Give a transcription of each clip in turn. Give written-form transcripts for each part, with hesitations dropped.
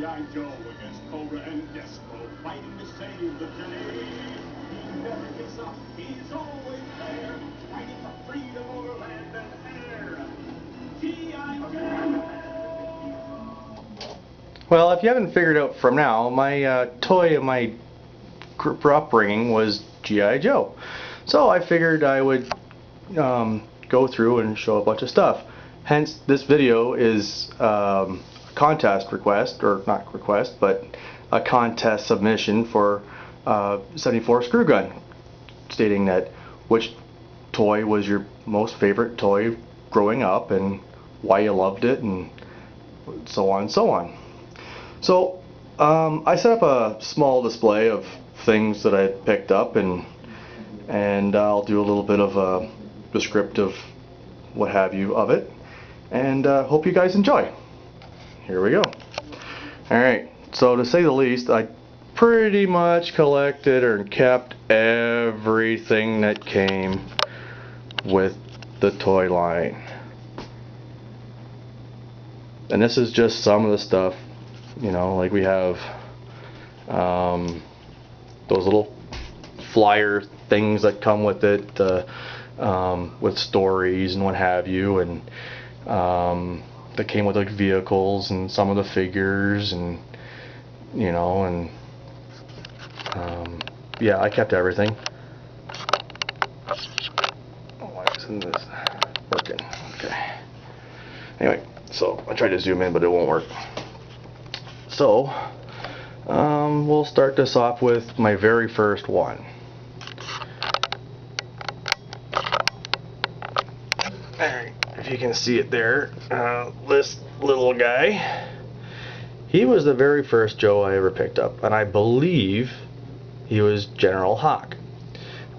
G.I. Joe against Cobra and Disco, fighting to save the day. He never gives up, he's always there, fighting for freedom over land and air. G.I. Joe! Well, if you haven't figured out from now, my toy of my upbringing was G.I. Joe. So I figured I would go through and show a bunch of stuff. Hence, this video is a contest request, or not request, but a contest submission for 74Screwgun, stating that which toy was your most favorite toy growing up and why you loved it, and so on and so on. So I set up a small display of things that I picked up, and I'll do a little bit of a descriptive what have you of it, and hope you guys enjoy. Here we go. Alright, so to say the least, I pretty much collected or kept everything that came with the toy line. And this is just some of the stuff, you know, like we have those little flyer things that come with it, with stories and what have you, and that came with like vehicles and some of the figures, and you know, and yeah, I kept everything. Oh, why isn't this working? Okay. Anyway, so I tried to zoom in, but it won't work. So we'll start this off with my very first one. Alright, if you can see it there, this little guy, he was the very first Joe I ever picked up, and I believe he was General Hawk.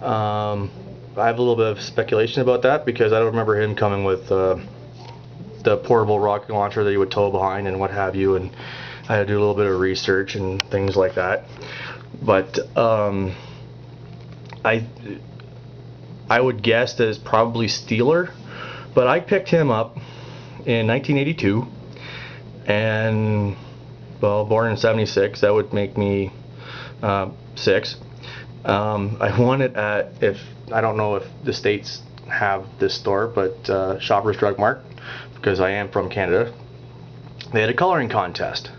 I have a little bit of speculation about that because I don't remember him coming with the portable rocket launcher that he would tow behind and what have you, and I had to do a little bit of research and things like that. But I would guess that it's probably Steeler. But I picked him up in 1982, and well, born in 76, that would make me 6. I won it at, I don't know if the states have this store, but Shoppers Drug Mart, because I am from Canada. They had a coloring contest,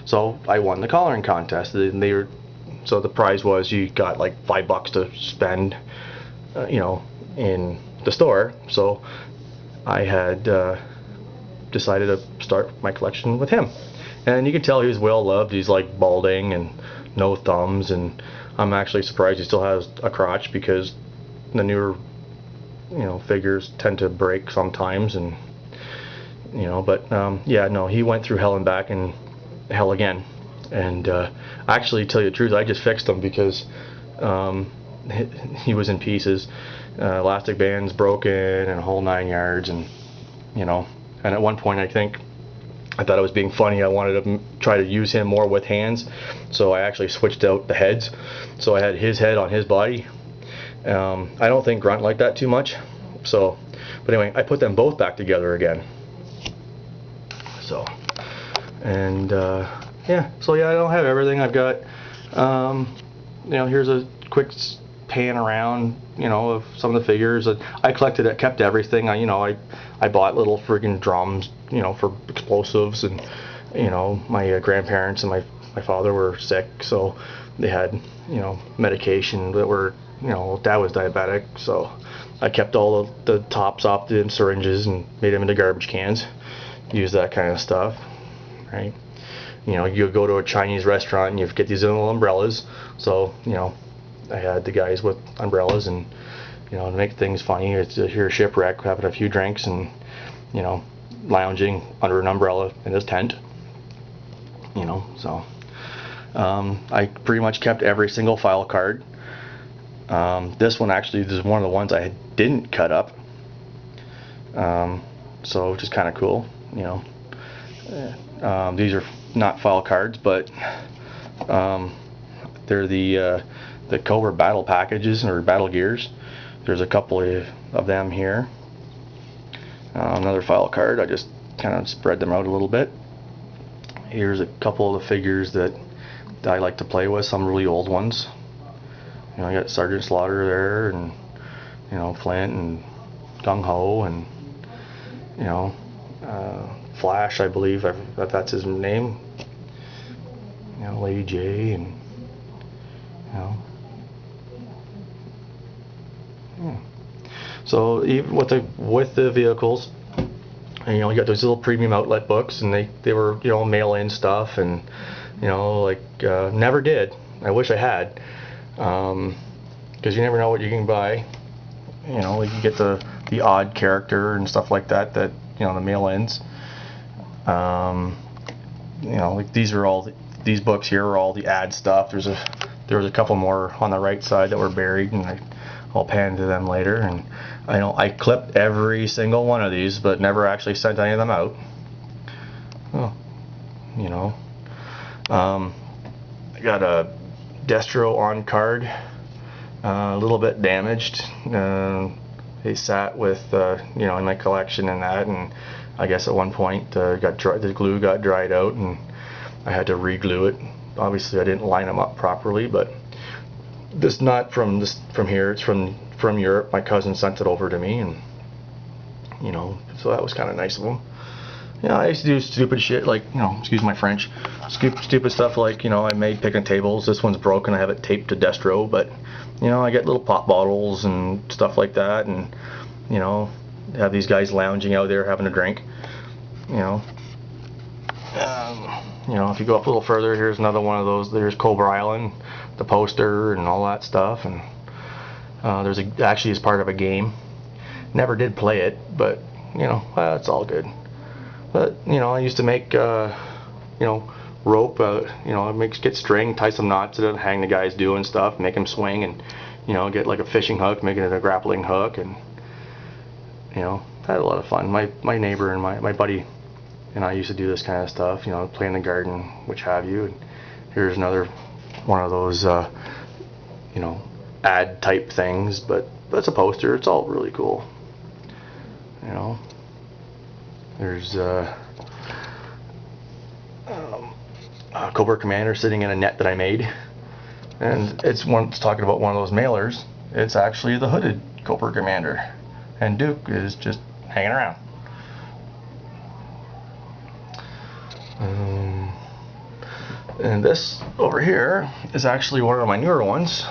so I won the coloring contest. So the prize was you got like $5 to spend, you know, in the store. So I had decided to start my collection with him, and you can tell he was well loved. He's like balding and no thumbs, and I'm actually surprised he still has a crotch, because the newer, you know, figures tend to break sometimes, and you know, but yeah, no, he went through hell and back and hell again, and actually, to tell you the truth, I just fixed him because he was in pieces. Elastic bands broken and a whole 9 yards, and you know, and at one point I thought I was being funny. I wanted to try to use him more with hands, so I actually switched out the heads. So I had his head on his body. I don't think Grunt liked that too much, so but anyway, I put them both back together again. So and yeah, so yeah, I don't have everything. I've got you know, here's a quick pan around, you know, of some of the figures. I collected it, kept everything. I bought little friggin' drums, you know, for explosives, and you know, my grandparents and my father were sick, so they had, you know, medication that were, you know, Dad was diabetic, so I kept all the tops off the syringes and made them into garbage cans. Use that kind of stuff, right? You know, you go to a Chinese restaurant and you get these little umbrellas, so you know, I had the guys with umbrellas, and you know, to make things funny, it's here a shipwreck, having a few drinks, and you know, lounging under an umbrella in his tent. You know, so I pretty much kept every single file card. This one actually is one of the ones I didn't cut up, so which is kind of cool. You know, these are not file cards, but they're the Cobra battle packages or battle gears. There's a couple of them here. Another file card. I just kind of spread them out a little bit. Here's a couple of the figures that I like to play with, some really old ones. You know, I got Sergeant Slaughter there, and you know, Flint and Gung Ho, and you know, Flash, I believe that's his name. You know, Lady J, and you know. So even with the vehicles, and, you know, you got those little premium outlet books, and they were, you know, mail-in stuff, and you know, like never did. I wish I had, because you never know what you can buy. You know, like you get the odd character and stuff like that, you know, the mail-ins. You know, like these books here are all the ad stuff. There was a couple more on the right side that were buried, and I'll pan to them later. And I know I clipped every single one of these, but never actually sent any of them out. Oh, you know, I got a Destro on card, a little bit damaged. They sat with you know, in my collection and that, and I guess at one point the glue got dried out, and I had to re-glue it. Obviously, I didn't line them up properly, but this not from here. It's from Europe. My cousin sent it over to me, and you know, so that was kind of nice of him. Yeah, I used to do stupid shit like, you know, excuse my French, stupid stuff like, you know, I made picnic tables. This one's broken. I have it taped to Destro, but you know, I get little pop bottles and stuff like that, and you know, have these guys lounging out there having a drink. You know, you know, if you go up a little further, here's another one of those. There's Cobra Island, the poster and all that stuff, and actually is part of a game. Never did play it, but you know, it's all good. But you know, I used to make you know, rope. You know, get string, tie some knots in it, hang the guys doing stuff, make them swing, and you know, get like a fishing hook, making it a grappling hook, and you know, I had a lot of fun. My neighbor and my buddy and I used to do this kind of stuff. You know, play in the garden, which have you. And here's another one of those you know, ad type things, but it's a poster. It's all really cool. You know, there's Cobra Commander sitting in a net that I made, and it's talking about one of those mailers. It's actually the hooded Cobra Commander, and Duke is just hanging around. And this over here is actually one of my newer ones,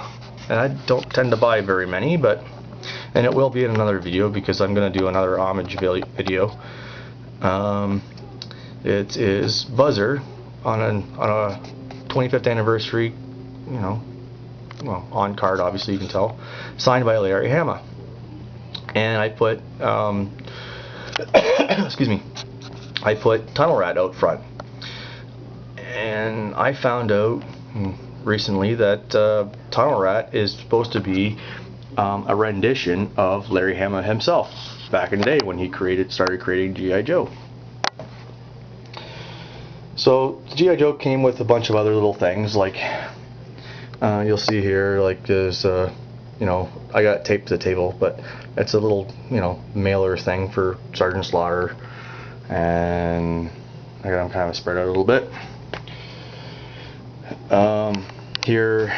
and I don't tend to buy very many, and it will be in another video because I'm going to do another homage video. It is Buzzer on a 25th anniversary, you know, well, on card, obviously you can tell, signed by Larry Hama. And I put excuse me, I put Tunnel Rat out front, and I found out recently that Tunnel Rat is supposed to be a rendition of Larry Hama himself back in the day when he started creating G.I. Joe. So G.I. Joe came with a bunch of other little things, like you'll see here, like there's you know, I got it taped to the table, but it's a little, you know, mailer thing for Sergeant Slaughter, and I got them kind of spread out a little bit. Here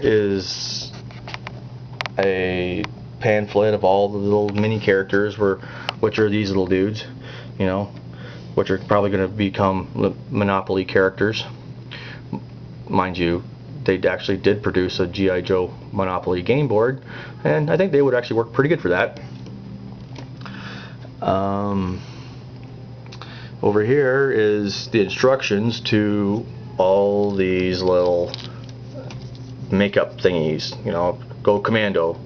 is a pamphlet of all the little mini characters, which are these little dudes, you know, which are probably going to become Monopoly characters. Mind you, they actually did produce a G.I. Joe Monopoly game board, and I think they would actually work pretty good for that. Over here is the instructions to all these little makeup thingies. You know, go commando.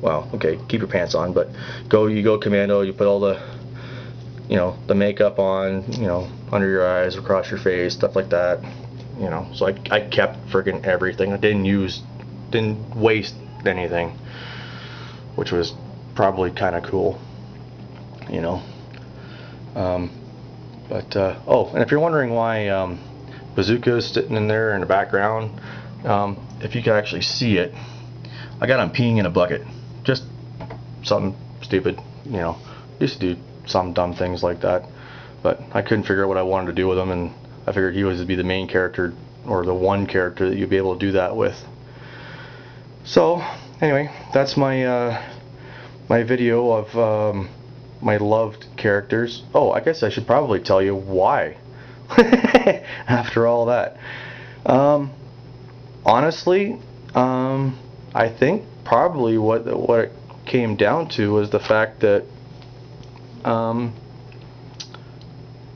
Well, okay, keep your pants on, but you go commando. You put all the, you know, the makeup on, you know, under your eyes, across your face, stuff like that. You know, so I kept freaking everything. I didn't waste anything, which was probably kind of cool, you know. Oh, and if you're wondering why Bazooka is sitting in there in the background, if you can actually see it, I got him peeing in a bucket. Just something stupid, you know. Used to do some dumb things like that, but I couldn't figure out what I wanted to do with them, and I figured he was to be the main character, or the one character that you'd be able to do that with. So anyway, that's my my video of my loved characters. Oh, I guess I should probably tell you why. After all that, honestly, I think probably what it came down to was the fact that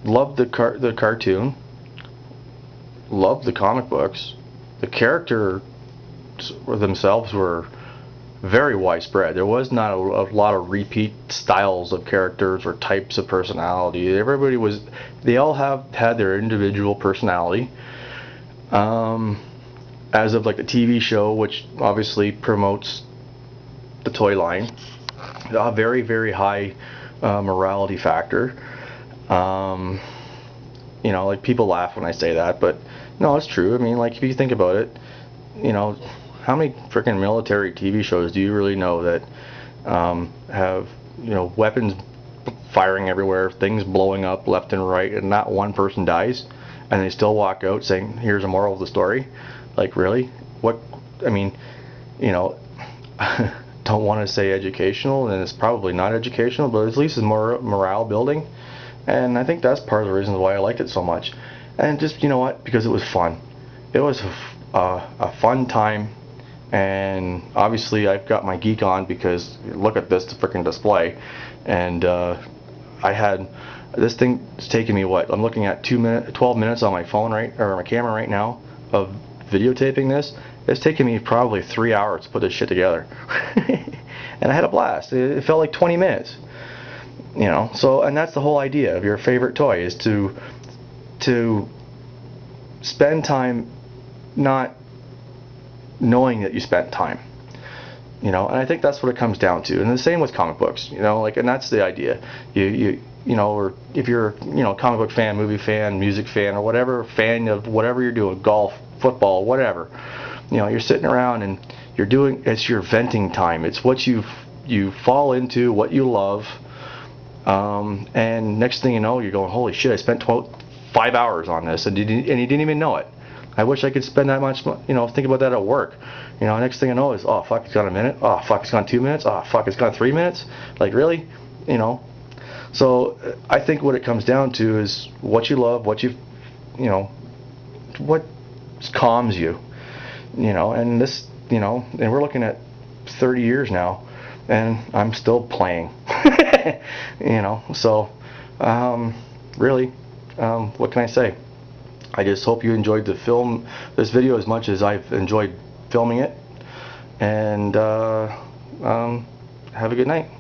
loved the cartoon, loved the comic books. The characters themselves were very widespread. There was not a lot of repeat styles of characters or types of personality. They all had their individual personality. As of like the TV show, which obviously promotes the toy line, a very, very high morality factor. You know, like, people laugh when I say that, but no, it's true. I mean, like, if you think about it, you know, how many freaking military TV shows do you really know that have, you know, weapons firing everywhere, things blowing up left and right, and not one person dies, and they still walk out saying, here's a moral of the story? Like, really? What? I mean, you know, don't want to say educational, and it's probably not educational, but at least it's more morale building, and I think that's part of the reason why I liked it so much. And just, you know what, because it was fun. It was a fun time, and obviously I've got my geek on because look at this freaking display, and I had this thing. It's taking me, what, I'm looking at 12 minutes on my phone, right, or my camera right now, of videotaping this. It's taken me probably 3 hours to put this shit together. And I had a blast. It felt like 20 minutes, you know. So, and that's the whole idea of your favorite toy, is to spend time not knowing that you spent time, you know. And I think that's what it comes down to. And the same with comic books, you know, like, and that's the idea. You know, or if you're, you know, a comic book fan, movie fan, music fan, or whatever, fan of whatever you're doing, golf, football, whatever, you know, you're sitting around and you're doing, it's your venting time. It's what you fall into, what you love, and next thing you know, you're going, holy shit, I spent 5 hours on this, and you didn't even know it. I wish I could spend that much, you know, think about that at work. You know, next thing I know is, oh fuck, it's gone a minute. Oh fuck, it's gone 2 minutes. Oh fuck, it's gone 3 minutes. Like, really? You know? So I think what it comes down to is what you love, what you know, what calms you. You know, and this, you know, and we're looking at 30 years now, and I'm still playing. You know, so really, what can I say? I just hope you enjoyed this video as much as I've enjoyed filming it, and have a good night.